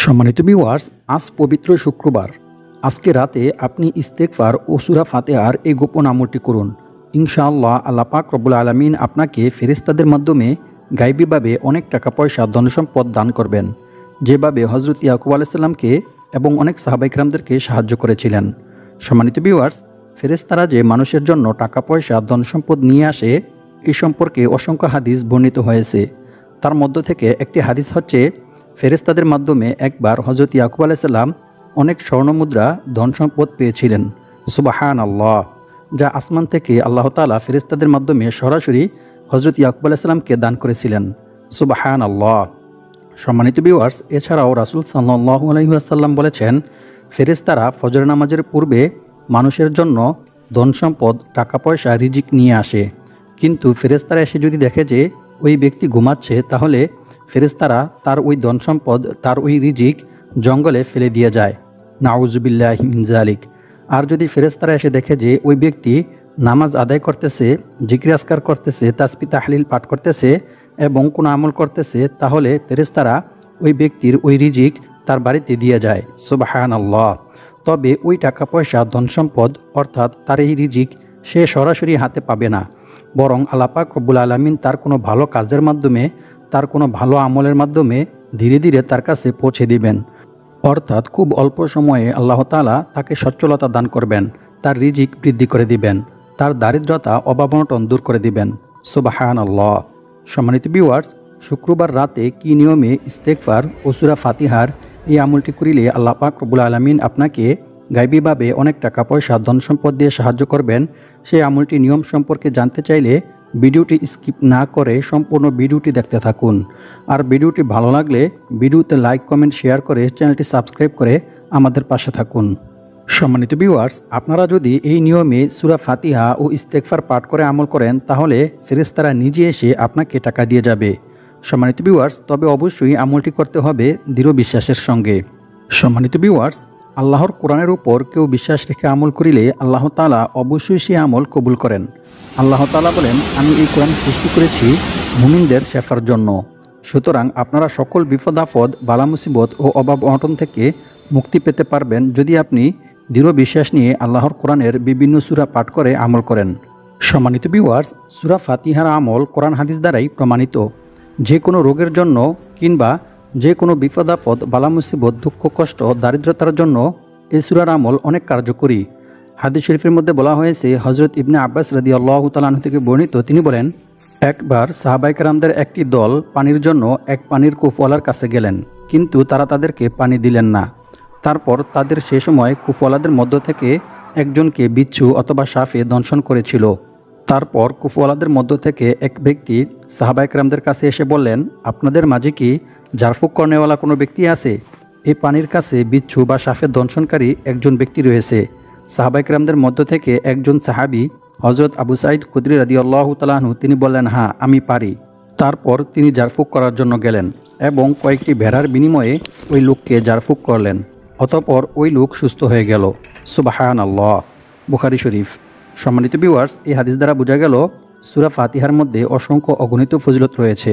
সম্মানিত ভিউয়ার্স, আজ পবিত্র শুক্রবার। আজকে রাতে আপনি ইস্তেগফার ও সূরা ফাতিহার এই গোপন আমলটি করুন। ইনশাআল্লাহ আল্লাহ পাক রব্বুল আলামিন আপনাকে ফেরেশতাদের মাধ্যমে গায়বীভাবে অনেক টাকা পয়সা ধনসম্পদ দান করবেন, যেভাবে হযরত ইয়াকুব আলাইহিস সালামকে এবং অনেক সাহাবায়ে কেরামদেরকে সাহায্য করেছিলেন। সম্মানিত ভিউয়ার্স, ফেরেশতারা যে মানুষের জন্য টাকা পয়সা ধনসম্পদ নিয়ে আসে, এই সম্পর্কে অসংখ্য হাদিস বর্ণিত হয়েছে। তার মধ্য থেকে একটি হাদিস হচ্ছে, ফেরেশতাদের মাধ্যমে একবার হযরত ইয়াকুব আলাইহিস সালাম অনেক স্বর্ণমুদ্রা ধনসম্পদ পেয়েছিলেন। সুবহানাল্লাহ! যা আসমান থেকে আল্লাহ তাআলা ফেরেশতাদের মাধ্যমে সরাসরি হযরত ইয়াকুব আলাইহিস সালামকে দান করেছিলেন। সুবহানাল্লাহ! সম্মানিত ভিউয়ার্স, এছাড়াও রাসূল সাল্লাল্লাহু আলাইহি ওয়াসাল্লাম বলেছেন, ফেরেশতারা ফজর নামাজের পূর্বে মানুষের জন্য ধনসম্পদ, টাকা পয়সা, রিজিক নিয়ে আসে। কিন্তু ফেরেশতারা এসে যদি দেখে যে ওই ব্যক্তি ঘুমাচ্ছে, তাহলে ফেরেশতারা তার ওই ধনসম্পদ, তার ওই রিজিক জঙ্গলে ফেলে দিয়ে যায়। নাউজুবিল্লাহি মিন যালিক। আর যদি ফেরেশতারা এসে দেখে যে ওই ব্যক্তি নামাজ আদায় করতেছে, জিকির আজকার করতেছে, তাসবিহ তাহলিল পাঠ করতেছে এবং কোনো আমল করতেছে, তাহলে ফেরেশতারা ওই ব্যক্তির ওই রিজিক তার বাড়িতে দিয়ে যায়। সুবহানাল্লাহ! তবে ওই টাকা পয়সা, ধনসম্পদ অর্থাৎ তার এই রিজিক সে সরাসরি হাতে পাবে না, বরং আল্লাহ পাক রব্বুল আলামিন তার কোনো ভালো কাজের মাধ্যমে, তার কোনো ভালো আমলের মাধ্যমে ধীরে ধীরে তার কাছে পৌঁছে দিবেন। অর্থাৎ খুব অল্প সময়ে আল্লাহ তাআলা তাকে সচ্ছলতা দান করবেন, তার রিজিক বৃদ্ধি করে দিবেন, তার দারিদ্রতা, অভাব-অনটন দূর করে দিবেন। সুবহানাল্লাহ! সম্মানিত ভিউয়ার্স, শুক্রবার রাতে কি নিয়মে ইস্তেগফার ও সূরা ফাতিহার এই আমলটি করিলে আল্লাহ পাক রব্বুল আলামিন আপনাকে গায়বীভাবে অনেক টাকা পয়সা, ধনসম্পদ দিয়ে সাহায্য করবেন, সেই আমলটি নিয়ম সম্পর্কে জানতে চাইলে ভিডিওটি স্কিপ না করে সম্পূর্ণ ভিডিওটি দেখতে থাকুন। আর ভিডিওটি ভালো লাগলে ভিডিওতে লাইক, কমেন্ট, শেয়ার করে চ্যানেলটি সাবস্ক্রাইব করে আমাদের পাশে থাকুন। সম্মানিত ভিউয়ার্স, আপনারা যদি এই নিয়মে সূরা ফাতিহা ও ইস্তেগফার পাঠ করে আমল করেন, তাহলে ফেরেশতারা নিজে এসে আপনাকে টাকা দিয়ে যাবে। সম্মানিত ভিউয়ার্স, তবে অবশ্যই আমলটি করতে হবে দৃঢ় বিশ্বাসের সঙ্গে। সম্মানিত ভিউয়ার্স, আল্লাহর কোরআনের উপর কেউ বিশ্বাস রেখে আমল করিলে আল্লাহ তাআলা অবশ্যই সেই আমল কবুল করেন। আল্লাহ তাআলা বলেন, আমি এই কোরআন সৃষ্টি করেছি মুমিনদের শেফার জন্য। সুতরাং আপনারা সকল বিপদ আপদ, বালা মুসিবত ও অভাব অনটন থেকে মুক্তি পেতে পারবেন যদি আপনি দৃঢ় বিশ্বাস নিয়ে আল্লাহর কোরআনের বিভিন্ন সূরা পাঠ করে আমল করেন। সম্মানিত ভিউয়ার্স, সূরা ফাতিহার আমল কোরআন হাদিস দ্বারাই প্রমাণিত। যে কোনো রোগের জন্য কিংবা যে কোনো বিপদ আপদ, বালা মুসিবত, দুঃখ কষ্ট, দারিদ্রতার জন্য এই সূরার আমল অনেক কার্যকরী। হাদিস শরীফের মধ্যে বলা হয়েছে, হযরত ইবনে আব্বাস রাদিয়াল্লাহু তাআলা আনহু থেকে বর্ণিত, তিনি বলেন, একবার সাহাবায়ে কেরামদের একটি দল পানির জন্য এক পানির কূপওয়ালার কাছে গেলেন, কিন্তু তারা তাদেরকে পানি দিলেন না। তারপর তাদের সে সময় কূপওয়ালাদের মধ্য থেকে একজনকে বিচ্ছু অথবা সাপে দংশন করেছিল। তারপর কূপওয়ালাদের মধ্য থেকে এক ব্যক্তি সাহাবায়ে কেরামদের কাছে এসে বললেন, আপনাদের মাঝে কি ঝাড়ফুঁক করেওয়ালা কোনো ব্যক্তি আছে? এই পানির কাছে বিচ্ছু বা সাপের দংশনকারী একজন ব্যক্তি রয়েছে। সাহাবায়ে কেরামদের মধ্য থেকে একজন সাহাবী হযরত আবু সাঈদ খুদরী রাদিয়াল্লাহু তাআলা আনহু, তিনি বললেন, হ্যাঁ, আমি পারি। তারপর তিনি ঝাড়ফুঁক করার জন্য গেলেন এবং কয়েকটি ভেড়ার বিনিময়ে ওই লোককে ঝাড়ফুঁক করলেন। অতঃপর ওই লোক সুস্থ হয়ে গেল। সুবহানাল্লাহ! বুখারী শরীফ। সম্মানিত ভিউয়ার্স, এই হাদিস দ্বারা বোঝা গেল সূরা ফাতিহার মধ্যে অসংখ্য অগণিত ফজিলত রয়েছে।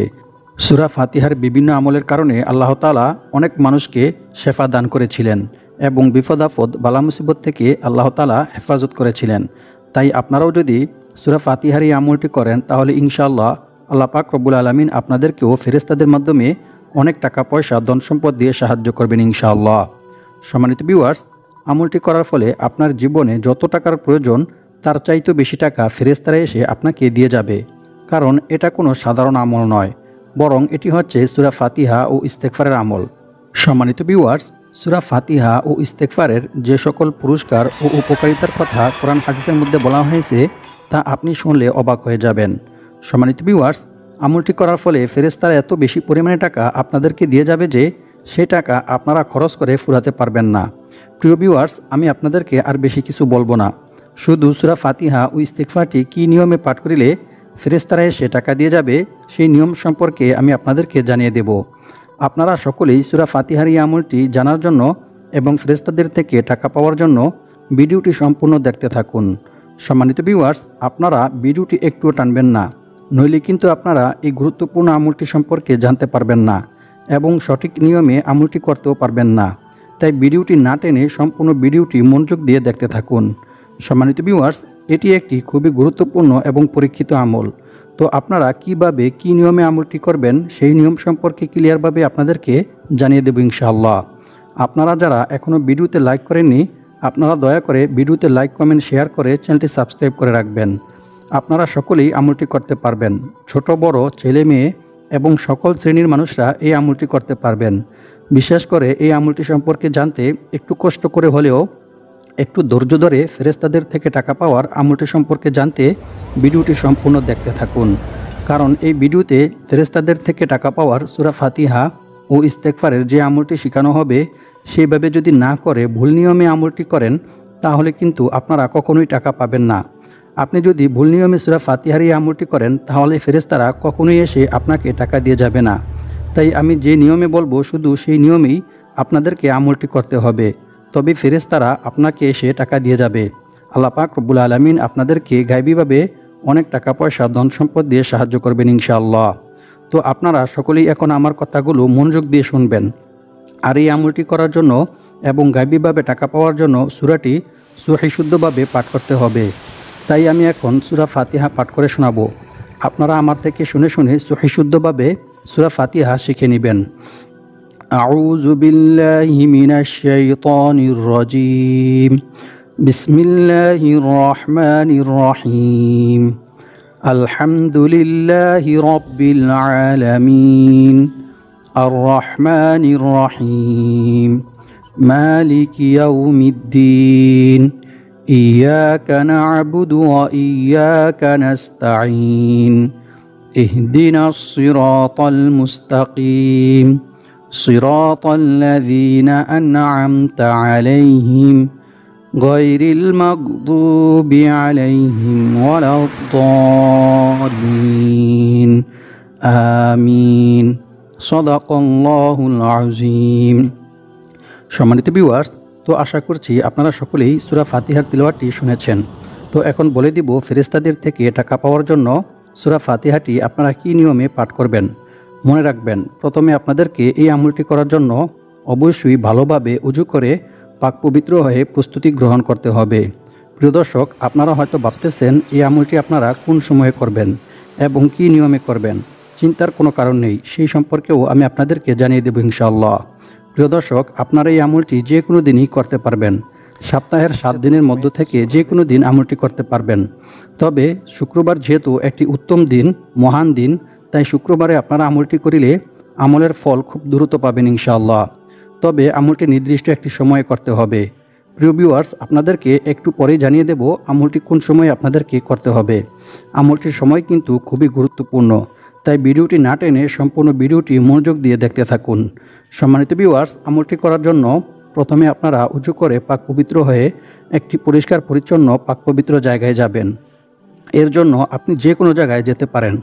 সূরা ফাতিহার বিভিন্ন আমলের কারণে আল্লাহ তাআলা অনেক মানুষকে শেফা দান করেছিলেন এবং বিপদ আপদ, বালা মুসিবত থেকে আল্লাহ তাআলা হেফাজত করেছিলেন। তাই আপনারাও যদি সূরা ফাতিহার এই আমলটি করেন, তাহলে ইনশাআল্লাহ আল্লাহ পাক রব্বুল আলামিন আপনাদেরকেও ফেরেশতাদের মাধ্যমে অনেক টাকা পয়সা, ধনসম্পদ দিয়ে সাহায্য করবেন ইনশাআল্লাহ। সম্মানিত ভিউয়ার্স, আমলটি করার ফলে আপনার জীবনে যত টাকার প্রয়োজন, তার চাইতেও বেশি টাকা ফেরেশতারা এসে আপনাকে দিয়ে যাবে। কারণ এটা কোনো সাধারণ আমল নয়, বরং এটি হচ্ছে সূরা ফাতিহা ও ইস্তেগফারের আমল। সম্মানিত ভিউয়ার্স, সূরা ফাতিহা ও ইস্তেগফারের যে সকল পুরস্কার ও উপকারিতার কথা কোরআন হাদিসের মধ্যে বলা হয়েছে, তা আপনি শুনলে অবাক হয়ে যাবেন। সম্মানিত ভিউয়ার্স, আমলটি করার ফলে ফেরেশতারা এত বেশি পরিমাণে টাকা আপনাদেরকে দিয়ে যাবে যে সেই টাকা আপনারা খরচ করে ফুরাতে পারবেন না। প্রিয় ভিউয়ার্স, আমি আপনাদেরকে আর বেশি কিছু বলবো না। শুধু সূরা ফাতিহা ও ইস্তেগফারটি কী নিয়মে পাঠ করিলে ফেরেশতারা এসে টাকা দিয়ে যাবে, সেই নিয়ম সম্পর্কে আমি আপনাদেরকে জানিয়ে দেব। আপনারা সকলেই সূরা ফাতিহার এই আমলটি জানার জন্য এবং ফেরেশতাদের থেকে টাকা পাওয়ার জন্য ভিডিওটি সম্পূর্ণ দেখতে থাকুন। সম্মানিত ভিউয়ার্স, আপনারা ভিডিওটি একটুও টানবেন না, নইলে কিন্তু আপনারা এই গুরুত্বপূর্ণ আমলটি সম্পর্কে জানতে পারবেন না এবং সঠিক নিয়মে আমলটি করতেও পারবেন না। তাই ভিডিওটি না টেনে সম্পূর্ণ ভিডিওটি মনোযোগ দিয়ে দেখতে থাকুন। সম্মানিত ভিউয়ার্স, এটি একটি খুবই গুরুত্বপূর্ণ এবং পরীক্ষিত আমল। তো আপনারা কিভাবে কি নিয়মে আমলটি করবেন সেই নিয়ম সম্পর্কে ক্লিয়ারভাবে আপনাদেরকে জানিয়ে দেব ইনশাআল্লাহ। আপনারা যারা এখনও ভিডিওতে লাইক করেননি, আপনারা দয়া করে ভিডিওতে লাইক, কমেন্ট, শেয়ার করে চ্যানেলটি সাবস্ক্রাইব করে রাখবেন। আপনারা সকলেই আমলটি করতে পারবেন। ছোট বড়, ছেলে মেয়ে এবং সকল শ্রেণীর মানুষরা এই আমলটি করতে পারবেন। বিশেষ করে এই আমলটি সম্পর্কে জানতে একটু কষ্ট করে হলেও একটু ধৈর্য ধরে ফেরেশতাদের থেকে টাকা পাওয়ার আমলটি সম্পর্কে জানতে ভিডিওটি সম্পূর্ণ দেখতে থাকুন। কারণ এই ভিডিওতে ফেরেশতাদের থেকে টাকা পাওয়ার সূরা ফাতিহা ও ইস্তেগফারের যে আমলটি শেখানো হবে, সেইভাবে যদি না করে ভুল নিয়মে আমলটি করেন তাহলে কিন্তু আপনারা কখনোই টাকা পাবেন না। আপনি যদি ভুল নিয়মে সূরা ফাতিহার এই আমলটি করেন তাহলে ফেরেশতারা কখনোই এসে আপনাকে টাকা দিয়ে যাবে না। তাই আমি যে নিয়মে বলবো শুধু সেই নিয়মেই আপনাদেরকে আমলটি করতে হবে, তবে ফেরেশতারা আপনাকে এসে টাকা দিয়ে যাবে। আল্লাহ পাক রব্বুল আলামিন আপনাদেরকে গায়বীভাবে অনেক টাকা পয়সা, ধন সম্পদ দিয়ে সাহায্য করবেন ইনশাআল্লাহ। তো আপনারা সকলেই এখন আমার কথাগুলো মনোযোগ দিয়ে শুনবেন। আর এই আমলটি করার জন্য এবং গায়বীভাবে টাকা পাওয়ার জন্য সূরাটি সহিশুদ্ধভাবে পাঠ করতে হবে। তাই আমি এখন সূরা ফাতিহা পাঠ করে শোনাবো। আপনারা আমার থেকে শুনে শুনে সহিশুদ্ধভাবে সূরা ফাতিহা শিখে নেবেন। আউযু বিল্লাহি মিনাশ শাইতানির রাজীম। বিসমিল্লাহির রহমানির রহিম। আলহামদুলিল্লাহি রাব্বিল আলামিন। আর রহমানির রহিম। মালিকি ইয়াউমিদ্দিন। ইয়্যাকা না'বুদু ওয়া ইয়্যাকা নাস্তাঈন। ইহদিনাস সিরাতাল মুস্তাকিম। সিরাতাল লাযীনা আন'আমতা আলাইহিম গায়রিল মাগদুবি আলাইহিম ওয়ালাদ-দাল্লিন। আমিন। সাদাকাল্লাহুল আযীম। সম্মানিত ভিউয়ার্স, তো আশা করছি আপনারা সকলেই সূরা ফাতিহার তিলাওয়াতটি শুনেছেন। তো এখন বলে দিব ফেরেশতাদের থেকে টাকা পাওয়ার জন্য সূরা ফাতিহাটি আপনারা কী নিয়মে পাঠ করবেন। মনে রাখবেন, প্রথমে আপনাদেরকে এই আমলটি করার জন্য অবশ্যই ভালোভাবে উজু করে পাক পবিত্র হয়ে প্রস্তুতি গ্রহণ করতে হবে। প্রিয় দর্শক, আপনারা হয়তো ভাবতেছেন এই আমলটি আপনারা কোন সময়ে করবেন এবং কী নিয়মে করবেন। চিন্তার কোনো কারণ নেই, সেই সম্পর্কেও আমি আপনাদেরকে জানিয়ে দেব ইনশাআল্লাহ। প্রিয় দর্শক, আপনারা এই আমলটি যে কোনো দিনই করতে পারবেন। সপ্তাহের 7 দিনের মধ্য থেকে যে কোনো দিন আমলটি করতে পারবেন। তবে শুক্রবার যেহেতু একটি উত্তম দিন, মহান দিন, তাই শুক্রবারে আপনারা আমলটি করিলে আমলের ফল খুব দ্রুত পাবেন ইনশাআল্লাহ। তবে আমলটি নির্দিষ্ট একটি সময়ে করতে হবে। প্রিয় ভিউয়ার্স, আপনাদেরকে একটু পরেই জানিয়ে দেব আমলটি কোন সময়ে আপনাদেরকে করতে হবে। আমলটির সময় কিন্তু খুবই গুরুত্বপূর্ণ, তাই ভিডিওটি না টেনে সম্পূর্ণ ভিডিওটি মনোযোগ দিয়ে দেখতে থাকুন। সম্মানিত ভিউয়ার্স, আমলটি করার জন্য প্রথমে আপনারা উজু করে পাক পবিত্র হয়ে একটি পরিষ্কার পরিচ্ছন্ন পাক পবিত্র জায়গায় যাবেন। এর জন্য আপনি যে কোনো জায়গায় যেতে পারেন,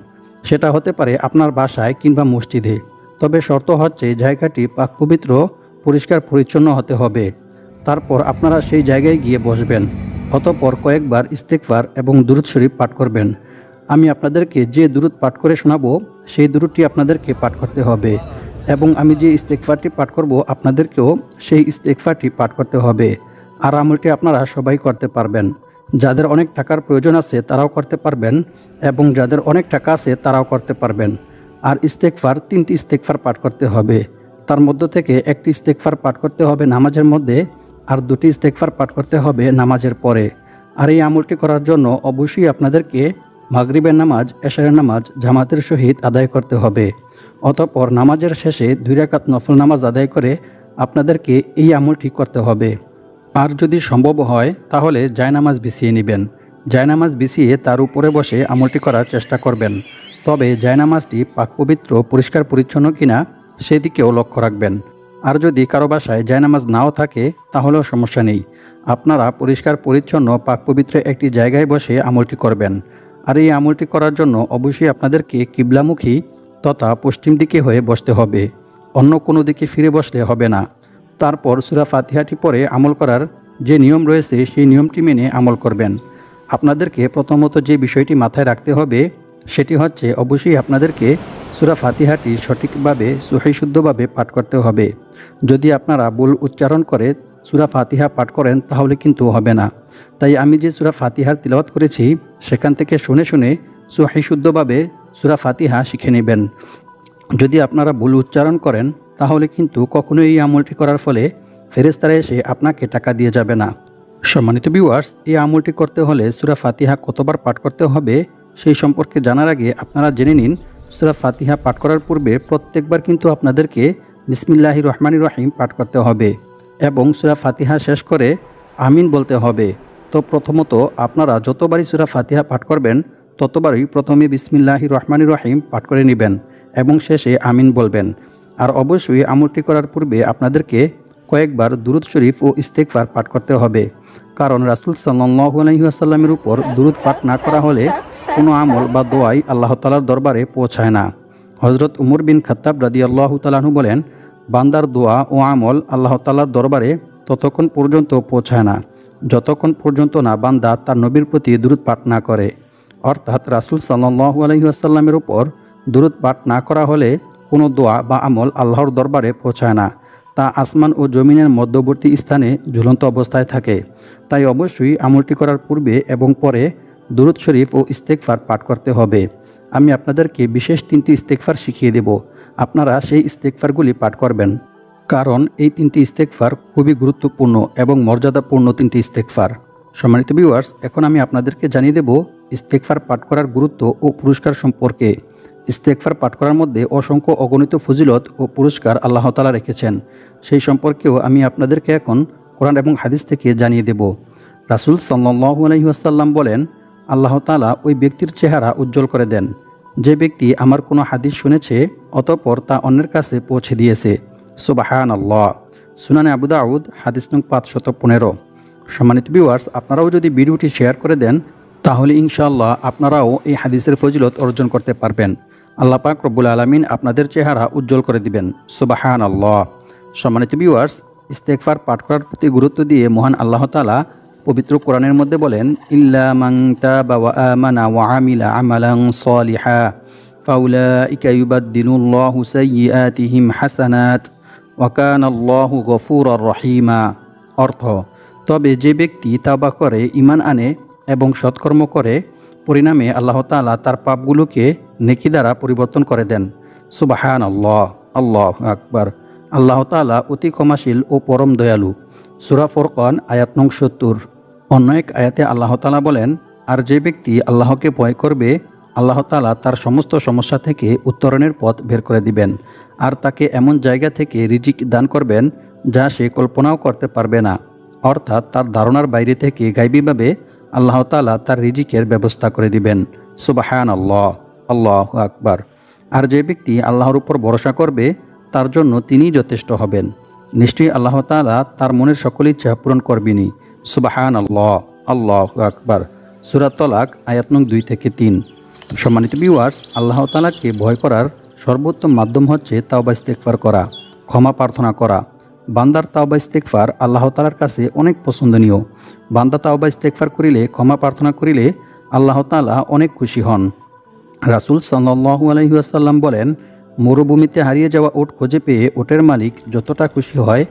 সেটা হতে পারে আপনার বাসায় কিংবা মসজিদে। তবে শর্ত হচ্ছে জায়গাটি পাক পবিত্র, পরিষ্কার পরিচ্ছন্ন হতে হবে। তারপর আপনারা সেই জায়গায় গিয়ে বসবেন। অতঃপর কয়েকবার ইস্তেগফার এবং দুরূদ শরীফ পাঠ করবেন। আমি আপনাদেরকে যে দুরূদ পাঠ করে শোনাবো সেই দুরূদটি আপনাদেরকে পাঠ করতে হবে এবং আমি যে ইস্তেগফারটি পাঠ করব আপনাদেরকেও সেই ইস্তেগফারটি পাঠ করতে হবে। আর আমলটি আপনারা সবাই করতে পারবেন। যাদের অনেক টাকার প্রয়োজন আছে তারাও করতে পারবেন এবং যাদের অনেক টাকা আছে তারাও করতে পারবেন। আর ইস্তেগফার 3টি ইস্তেগফার পাঠ করতে হবে। তার মধ্য থেকে একটি ইস্তেগফার পাঠ করতে হবে নামাজের মধ্যে, আর 2টি ইস্তেগফার পাঠ করতে হবে নামাজের পরে। আর এই আমলটি করার জন্য অবশ্যই আপনাদেরকে মাগরিবের নামাজ, এশারের নামাজ জামাতের সহিত আদায় করতে হবে। অতঃপর নামাজের শেষে 2 রাকাত নফল নামাজ আদায় করে আপনাদেরকে এই আমলটি করতে হবে। আর যদি সম্ভব হয় তাহলে জায়নামাজ বিছিয়ে নেবেন। জায়নামাজ বিছিয়ে তার উপরে বসে আমলটি করার চেষ্টা করবেন। তবে জায়নামাজটি পাক পবিত্র, পরিষ্কার পরিচ্ছন্ন কিনা সেদিকেও লক্ষ্য রাখবেন। আর যদি কারো বাসায় জায়নামাজ নাও থাকে তাহলেও সমস্যা নেই, আপনারা পরিষ্কার পরিচ্ছন্ন পাক পবিত্র একটি জায়গায় বসে আমলটি করবেন। আর এই আমলটি করার জন্য অবশ্যই আপনাদেরকে কিবলামুখী তথা পশ্চিম দিকে হয়ে বসতে হবে, অন্য কোনো দিকে ফিরে বসলে হবে না। তারপর সূরা ফাতিহাটি পরে আমল করার যে নিয়ম রয়েছে সেই নিয়মটি মেনে আমল করবেন। আপনাদেরকে প্রথমত যে বিষয়টি মাথায় রাখতে হবে সেটি হচ্ছে অবশ্যই আপনাদেরকে সূরা ফাতিহাটি সঠিকভাবে সহিহ শুদ্ধভাবে পাঠ করতে হবে। যদি আপনারা ভুল উচ্চারণ করে সূরা ফাতিহা পাঠ করেন তাহলে কিন্তু হবে না। তাই আমি যে সূরা ফাতিহার তিলাওয়াত করেছি সেখান থেকে শুনে শুনে সহিহ শুদ্ধভাবে সূরা ফাতিহা শিখে নেবেন। যদি আপনারা ভুল উচ্চারণ করেন তাহলে কিন্তু কখনোই এই আমলটি করার ফলে ফেরেশতারা এসে আপনাকে টাকা দিয়ে যাবে না। সম্মানিত ভিউয়ার্স, এই আমলটি করতে হলে সূরা ফাতিহা কতবার পাঠ করতে হবে সেই সম্পর্কে জানার আগে আপনারা জেনে নিন, সূরা ফাতিহা পাঠ করার পূর্বে প্রত্যেকবার কিন্তু আপনাদেরকে বিসমিল্লাহির রহমানির রহিম পাঠ করতে হবে এবং সূরা ফাতিহা শেষ করে আমিন বলতে হবে। তো প্রথমত আপনারা যতবারই সূরা ফাতিহা পাঠ করবেন ততবারই প্রথমে বিসমিল্লাহির রহমানির রহিম পাঠ করে নেবেন এবং শেষে আমিন বলবেন। আর অবশ্যই আমলটি করার পূর্বে আপনাদেরকে কয়েকবার দুরূদ শরীফ ও ইস্তেগফার পাঠ করতে হবে, কারণ রাসূল সাল্লাল্লাহু আলাইহি ওয়াসাল্লামের উপর দুরূদ পাঠ না করা হলে কোনো আমল বা দোয়াই আল্লাহ তাআলার দরবারে পৌঁছায় না। হযরত উমর বিন খাত্তাব রাদিয়াল্লাহু তাআলা আনহু বলেন, বান্দার দোয়া ও আমল আল্লাহ তাআলার দরবারে ততক্ষণ পর্যন্ত পৌঁছায় না যতক্ষণ পর্যন্ত না বান্দা তার নবীর প্রতি দুরূদ পাঠ না করে। অর্থাৎ রাসূল সাল্লাল্লাহু আলাইহি ওয়াসাল্লামের উপর দুরূদ পাঠ না করা হলে কোনো দোয়া বা আমল আল্লাহর দরবারে পৌঁছায় না, তা আসমান ও জমিনের মধ্যবর্তী স্থানে ঝুলন্ত অবস্থায় থাকে। তাই অবশ্যই আমলটি করার পূর্বে এবং পরে দুরূদ শরীফ ও ইস্তেগফার পাঠ করতে হবে। আমি আপনাদেরকে বিশেষ 3টি ইস্তেগফার শিখিয়ে দেব, আপনারা সেই ইস্তেগফারগুলি পাঠ করবেন, কারণ এই 3টি ইস্তেগফার খুবই গুরুত্বপূর্ণ এবং মর্যাদাপূর্ণ 3টি ইস্তেগফার। সম্মানিত ভিউয়ার্স, এখন আমি আপনাদেরকে জানিয়ে দেব ইস্তেগফার পাঠ করার গুরুত্ব ও পুরস্কার সম্পর্কে। ইস্তেগফার পাঠ করার মধ্যে অসংখ্য অগণিত ফজিলত ও পুরস্কার আল্লাহ তাআলা রেখেছেন, সেই সম্পর্কেও আমি আপনাদেরকে এখন কোরআন এবং হাদিস থেকে জানিয়ে দেব। রাসূল সাল্লাল্লাহু আলাইহি ওয়াসাল্লাম বলেন, আল্লাহ তাআলা ওই ব্যক্তির চেহারা উজ্জ্বল করে দেন যে ব্যক্তি আমার কোনো হাদিস শুনেছে অতঃপর তা অন্যের কাছে পৌঁছে দিয়েছে। সুবহানাল্লাহ। সুনানে আবু দাউদ হাদিস নং 515। সম্মানিত ভিউয়ার্স, আপনারাও যদি ভিডিওটি শেয়ার করে দেন তাহলে ইনশাআল্লাহ আপনারাও এই হাদিসের ফজিলত অর্জন করতে পারবেন। আল্লাহ পাক রব্বুল আলামিন আপনাদের চেহারা উজ্জ্বল করে দিবেন। সুবহানাল্লাহ। সম্মানিত ভিউয়ার্স, ইস্তেগফার পাঠ করার প্রতি গুরুত্ব দিয়ে মহান আল্লাহ তাআলা পবিত্র কোরআনের মধ্যে বলেন, ইল্লা মান তাবা ওয়া আমানা ওয়া আমিলা আমালান সালিহা ফাউলাইকা ইউবাদদিলুল্লাহু সাইয়্যাতিহিম হাসানাত ওয়া কানাল্লাহু গফুরুর রহিমা। অর্থ, তবে যে ব্যক্তি তাওবা করে, ঈমান আনে এবং সৎকর্ম করে, পরিণামে আল্লাহ তাআলা তার পাপগুলোকে নেকি দ্বারা পরিবর্তন করে দেন। সুবহানাল্লাহ। আল্লাহু আকবার। আল্লাহ তাআলা অতি ক্ষমাশীল ও পরম দয়ালু। সূরা ফুরকান আয়াত নং 70। অন্য এক আয়াতে আল্লাহ তাআলা বলেন, আর যে ব্যক্তি আল্লাহকে ভয় করবে আল্লাহ তাআলা তার সমস্ত সমস্যা থেকে উত্তরণের পথ বের করে দিবেন আর তাকে এমন জায়গা থেকে রিজিক দান করবেন যা সে কল্পনাও করতে পারবে না। অর্থাৎ তার ধারণার বাইরে থেকে গায়বীভাবে আল্লাহ তাআলা তার রিজিকের ব্যবস্থা করে দিবেন। সুবহানাল্লাহ। আল্লাহু আকবার। আর যে ব্যক্তি আল্লাহর উপর ভরসা করবে তার জন্য তিনিই যথেষ্ট হবেন। নিশ্চয়ই আল্লাহ তাআলা তার মনের সকল ইচ্ছা পূরণ করবেনই। সুবহানাল্লাহ। আল্লাহু আকবার। সূরা তলাক আয়াত নং 2 থেকে 3। সম্মানিত ভিউয়ার্স, আল্লাহ তাআলাকে ভয় করার সর্বোত্তম মাধ্যম হচ্ছে তাওবা ইস্তেগফার করা, ক্ষমা প্রার্থনা করা। বান্দার তাওবা ইস্তেগফার আল্লাহ তাআলার কাছে অনেক পছন্দনীয়। বান্দা তাওবা ইস্তেগফার করিলে, ক্ষমা প্রার্থনা করিলে আল্লাহ তাআলা অনেক খুশি হন। রাসূল সাল্লাল্লাহু আলাইহি ওয়াসাল্লাম বলেন, মরুভূমিতে হারিয়ে যাওয়া উট খুঁজে পেয়ে উটের মালিক যতটা খুশি হয়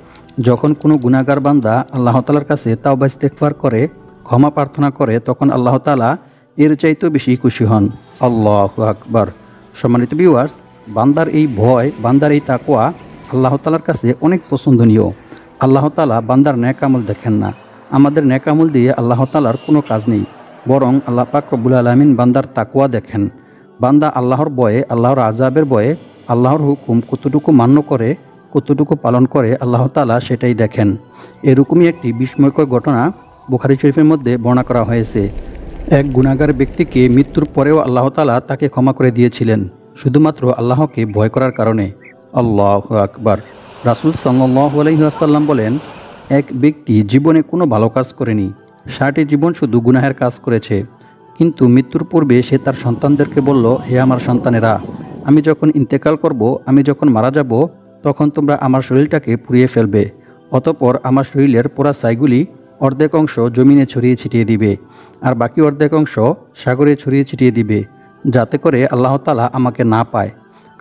যখন কোনো গুনাহগার বান্দা আল্লাহ তাআলার কাছে তাওবা ইস্তেগফার করে, ক্ষমা প্রার্থনা করে, তখন আল্লাহ তাআলা এর চাইতেও বেশি খুশি হন। আল্লাহু আকবার। সম্মানিত ভিউয়ার্স, বান্দার এই ভয়, বান্দার এই তাকওয়া আল্লাহ তাআলার কাছে অনেক পছন্দনীয়। আল্লাহ তাআলা বান্দার নেক আমল দেখেন না। আমাদের নেক আমল দিয়ে আল্লাহ তাআলার কোনো কাজ নেই, বরং আল্লাহ পাক রব্বুল আলামিন বান্দার তাকওয়া দেখেন। বান্দা আল্লাহর ভয়ে, আল্লাহর আযাবের ভয়ে আল্লাহর হুকুম কতটুকু মান্য করে, কতটুকু পালন করে আল্লাহ তাআলা সেটাই দেখেন। এরকমই একটি বিস্ময়কর ঘটনা বুখারী শরীফের মধ্যে বর্ণনা করা হয়েছে। এক গুনাহগার ব্যক্তিকে মৃত্যুর পরেও আল্লাহ তাআলা তাকে ক্ষমা করে দিয়েছিলেন, শুধুমাত্র আল্লাহকে ভয় করার কারণে। আল্লাহু আকবার। রাসূল সাল্লাল্লাহু আলাইহি ওয়াসাল্লাম বলেন, এক ব্যক্তি জীবনে কোনো ভালো কাজ করেনি, সারাটি জীবন শুধু গুনাহের কাজ করেছে, কিন্তু মৃত্যুর পূর্বে সে তার সন্তানদেরকে বলল, হে আমার সন্তানেরা, আমি যখন ইন্তেকাল করব, আমি যখন মারা যাব, তখন তোমরা আমার শরীরটাকে পুড়িয়ে ফেলবে। অতঃপর আমার শরীরের পোড়া ছাইগুলি অর্ধেক অংশ জমিনে ছড়িয়ে ছিটিয়ে দিবে আর বাকি অর্ধেক অংশ সাগরে ছড়িয়ে ছিটিয়ে দিবে, যাতে করে আল্লাহ তাআলা আমাকে না পায়।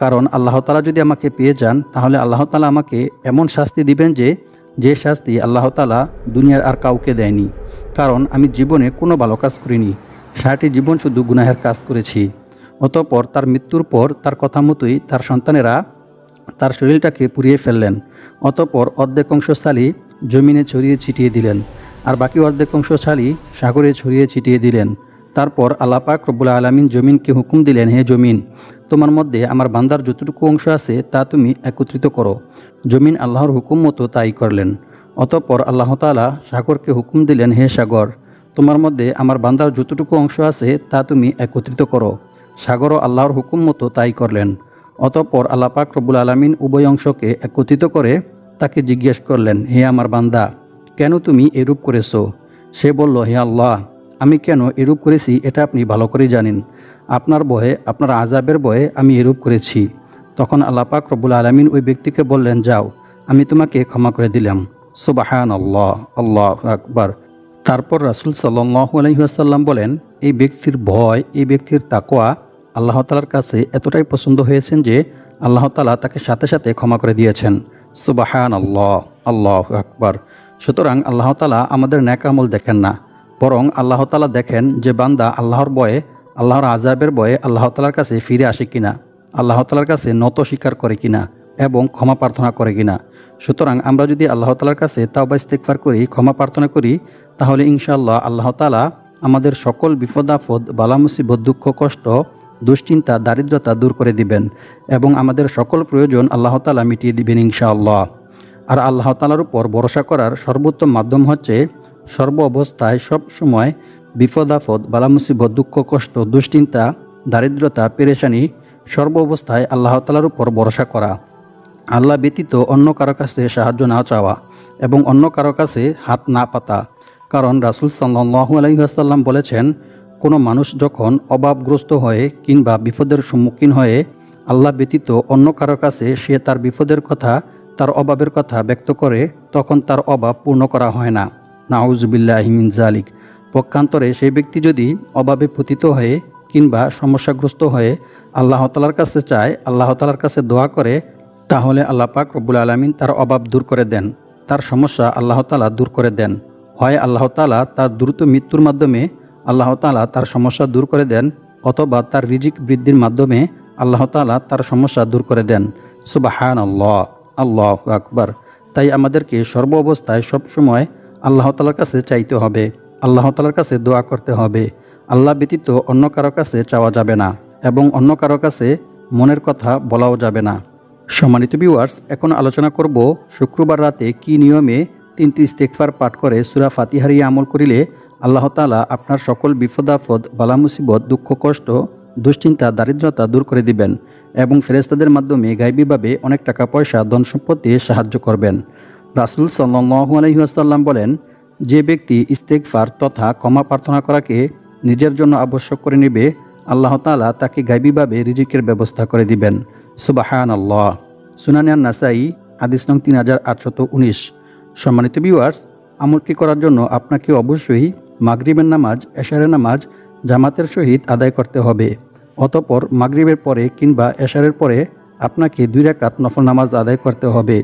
কারণ আল্লাহ তাআলা যদি আমাকে পেয়ে যান তাহলে আল্লাহ তাআলা আমাকে এমন শাস্তি দিবেন যে শাস্তি আল্লাহ তাআলা দুনিয়ার আর কাউকে দেয়নি। কারণ আমি জীবনে কোনো ভালো কাজ করিনি, সারাটি জীবন শুধু গুনাহের কাজ করেছি। অতঃপর তার মৃত্যুর পর তার কথা মতোই তার সন্তানেরা তার শরীরটাকে পুড়িয়ে ফেললেন। অতঃপর অর্ধেক অংশ ছালি জমিনে ছড়িয়ে ছিটিয়ে দিলেন, আর বাকি অর্ধেক অংশ ছালি সাগরে ছড়িয়ে ছিটিয়ে দিলেন। তারপর আল্লাহ পাক রব্বুল আলামিন জমিনকে হুকুম দিলেন, হে জমিন, তোমার মধ্যে আমার বান্দার যতটুকু অংশ আছে তা তুমি একত্রিত করো। জমিন আল্লাহর হুকুম মতো তাই করলেন। অতঃপর আল্লাহ তাআলা সাগরকে হুকুম দিলেন, হে সাগর, তোমার মধ্যে আমার বান্দার যতটুকু অংশ আছে তা তুমি একত্রিত করো। সাগরও আল্লাহর হুকুম মতো তাই করলেন। অতঃপর আল্লাহ পাক রব্বুল আলামিন উভয় অংশকে একত্রিত করে তাকে জিজ্ঞেস করলেন, হে আমার বান্দা, কেন তুমি এরূপ করেছো? সে বলল, হে আল্লাহ, আমি কেন এরূপ করেছি এটা আপনি ভালো করে জানেন। আপনার ভয়ে, আপনার আযাবের ভয়ে আমি এরূপ করেছি। তখন আল্লাহ পাক রব্বুল আলামিন ওই ব্যক্তিকে বললেন, যাও, আমি তোমাকে ক্ষমা করে দিলাম। সুবহানাল্লাহ, আল্লাহু আকবার। তারপর রাসূল সাল্লাল্লাহু আলাইহি ওয়াসাল্লাম বলেন, এই ব্যক্তির ভয়, এই ব্যক্তির তাকওয়া আল্লাহ তাআলার কাছে এতটাই পছন্দ হয়েছেন যে আল্লাহ তাআলা তাকে সাথে সাথে ক্ষমা করে দিয়েছেন। সুবহানাল্লাহ, আল্লাহু আকবার। সুতরাং আল্লাহ তাআলা আমাদের নেক আমল দেখেন না, বরং আল্লাহ তাআলা দেখেন যে বান্দা আল্লাহর ভয়ে, আল্লাহর আযাবের ভয়ে আল্লাহ তাআলার কাছে ফিরে আসে কিনা, আল্লাহ তাআলার কাছে নত স্বীকার করে কিনা এবং ক্ষমা প্রার্থনা করে কিনা। সুতরাং আমরা যদি আল্লাহ তাআলার কাছে তাওবা ইস্তেগফার করি, ক্ষমা প্রার্থনা করি, তাহলে ইনশাআল্লাহ আল্লাহ তাআলা আমাদের সকল বিপদ আপদ, বালা মুসিবত, দুঃখ কষ্ট, দুশ্চিন্তা, দারিদ্রতা দূর করে দিবেন এবং আমাদের সকল প্রয়োজন আল্লাহ তাআলা মিটিয়ে দিবেন ইনশাআল্লাহ। আর আল্লাহ তাআলার উপর ভরসা করার সর্বোত্তম মাধ্যম হচ্ছে সর্ব অবস্থায় সব সময় বিপদ আপদ, বালা মুসিবত, দুঃখ কষ্ট, দুশ্চিন্তা, দারিদ্রতা, পেরেশানি সর্ব অবস্থায় আল্লাহ তাআলার উপর ভরসা করা, আল্লাহ ব্যতীত অন্য কারো কাছে সাহায্য না চাওয়া এবং অন্য কারো কাছে হাত না পাতা। কারণ রাসূল সাল্লাল্লাহু আলাইহি ওয়াসাল্লাম বলেছেন, কোনো মানুষ যখন অভাবগ্রস্ত হয়ে কিংবা বিপদের সম্মুখীন হয়ে আল্লাহ ব্যতীত অন্য কারো কাছে সে তার বিপদের কথা, তার অভাবের কথা ব্যক্ত করে, তখন তার অভাব পূর্ণ করা হয় না। নাউজুবিল্লাহি মিন যালিক। পক্ষান্তরে সেই ব্যক্তি যদি অভাবে পতিত হয়ে কিংবা সমস্যাগ্রস্ত হয়ে আল্লাহ তাআলার কাছে চায়, আল্লাহ তাআলার কাছে দোয়া করে, তাহলে আল্লাহ পাক রব্বুল আলামিন তার অভাব দূর করে দেন, তার সমস্যা আল্লাহ তাআলা দূর করে দেন। হয় আল্লাহ তাআলা তার দ্রুত মৃত্যুর মাধ্যমে আল্লাহ তাআলা তার সমস্যা দূর করে দেন, অথবা তার রিজিক বৃদ্ধির মাধ্যমে আল্লাহ তাআলা তার সমস্যা দূর করে দেন। সুবহানাল্লাহ, আল্লাহু আকবার। তাই আমাদেরকে সর্ব অবস্থায় সবসময় আল্লাহ তাআলার কাছে চাইতে হবে, আল্লাহ তাআলার কাছে দোয়া করতে হবে। আল্লাহ ব্যতীত অন্য কারো কাছে চাওয়া যাবে না এবং অন্য কারো কাছে মনের কথা বলাও যাবে না। সম্মানিত ভিউয়ার্স, এখন আলোচনা করব শুক্রবার রাতে কি নিয়মে 3টি ইস্তেগফার পাঠ করে সূরা ফাতিহার এই আমল করিলে আল্লাহ তাআলা আপনার সকল বিপদ আপদ, বালা মুসিবত, দুঃখ কষ্ট, দুশ্চিন্তা, দারিদ্রতা দূর করে দিবেন এবং ফেরেশতাদের মাধ্যমে গায়বীভাবে অনেক টাকা পয়সা, ধন সম্পত্তি সাহায্য করবেন। রাসূল সাল্লাল্লাহু আলাইহি ওয়াসাল্লাম বলেন, যে ব্যক্তি ইস্তেগফার তথা ক্ষমা প্রার্থনা করাকে নিজের জন্য আবশ্যক করে নেবে, আল্লাহ তাআলা তাকে গায়বীভাবে রিজিকের ব্যবস্থা করে দিবেন। সুবহানাল্লাহ। সুনানে আন-নাসাই, হাদিস নং 3819। সম্মানিত ভিউয়ার্স, আমলটি করার জন্য আপনাকে অবশ্যই মাগরিবের নামাজ, এশারের নামাজ জামাতের সহিত আদায় করতে হবে। অতঃপর মাগরিবের পরে কিংবা এশারের পরে আপনাকে 2 রাকাত নফল নামাজ আদায় করতে হবে।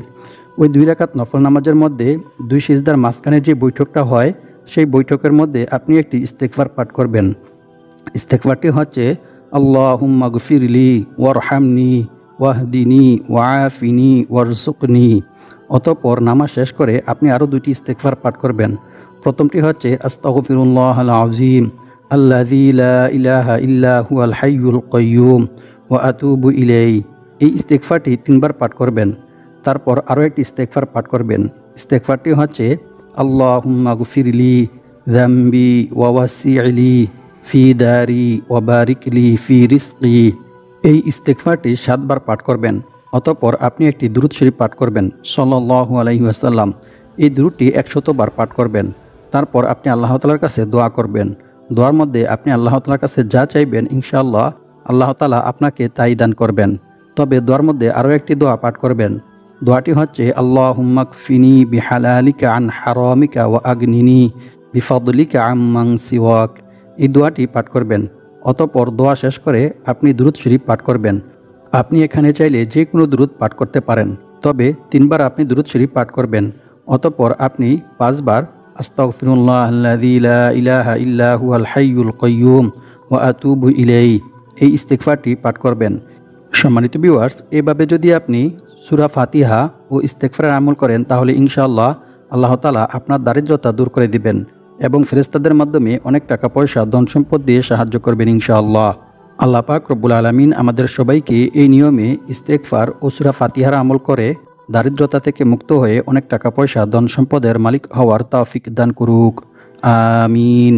ওই 2 রাকাত নফল নামাজের মধ্যে 2 সিজদার মাঝখানে যে বৈঠকটা হয়, সেই বৈঠকের মধ্যে আপনি একটি ইস্তেগফার পাঠ করবেন। ইস্তেগফারটি হচ্ছে, আল্লাহুম্মা গফিরলি ওয়ারহামনি ওয়াহদিনি ওয়াআফিনি ওয়ারযুকনি। অতঃপর নামাজ শেষ করে আপনি আরও 2টি ইস্তেগফার পাঠ করবেন। প্রথমটি হচ্ছে, আস্তাগফিরুল্লাহাল আযীম আল্লাযী লা ইলাহা ইল্লা হুয়াল হাইয়ুল কাইয়্যুম ওয়া আতুবু ইলাইহি। এই ইস্তেগফারটি 3 বার পাঠ করবেন। তারপর আরও একটি ইস্তেগফার পাঠ করবেন। ইস্তেগফারটি হচ্ছে, আল্লাহুম্মা গফিরলি যামবি ওয়া ওয়াসি'লি ফি দারি ওয়া বারিকলি ফি রিজকি। এই ইস্তেগফারটি 7 বার পাঠ করবেন। অতঃপর আপনি একটি দুরূদ শরীফ পাঠ করবেন সাল্লাল্লাহু আলাইহি ওয়াসাল্লাম। এই দুরূদটি 100 বার পাঠ করবেন। তারপর আপনি আল্লাহ তাআলার কাছে দোয়া করবেন। দোয়ার মধ্যে আপনি আল্লাহ তাআলার কাছে যা চাইবেন ইনশাআল্লাহ আল্লাহ তাআলা আপনাকে তাই দান করবেন। তবে দোয়ার মধ্যে আরও একটি দোয়া পাঠ করবেন। দোয়াটি হচ্ছে, আল্লাহুম্মা কফিনি বিহালালিকা আন হারামিকা ওয়া আগনিনি বিফাদলিকা আম্মান সিওয়াক। এই দোয়াটি পাঠ করবেন। অতঃপর দোয়া শেষ করে আপনি দুরূদ শরীফ পাঠ করবেন। আপনি এখানে চাইলে যে কোনো দুরূদ পাঠ করতে পারেন, তবে 3 বার আপনি দুরূদ শরীফ পাঠ করবেন। অতঃপর আপনি 5 বার আস্তাগফিরুল্লাহাল্লাযী লা ইলাহা ইল্লা হুয়াল হাইয়ুল কাইয়্যুম ওয়া আতুবু ইলাইহি এই ইস্তিগফারটি পাঠ করবেন। সম্মানিত ভিউয়ার্স, এভাবে যদি আপনি সূরা ফাতিহা ও ইস্তিগফারের আমল করেন তাহলে ইনশাআল্লাহ আল্লাহ তাআলা আপনার দারিদ্রতা দূর করে দিবেন এবং ফেরেশতাদের মাধ্যমে অনেক টাকা পয়সা ধন সম্পদ দিয়ে সাহায্য করবেন ইনশাআল্লাহ। আল্লাহ পাক রব্বুল আলামিন আমাদের সবাইকে এই নিয়মে ইস্তেগফার ও সূরা ফাতিহার আমল করে দারিদ্রতা থেকে মুক্ত হয়ে অনেক টাকা পয়সা ধন সম্পদের মালিক হওয়ার তৌফিক দান করুক। আমিন।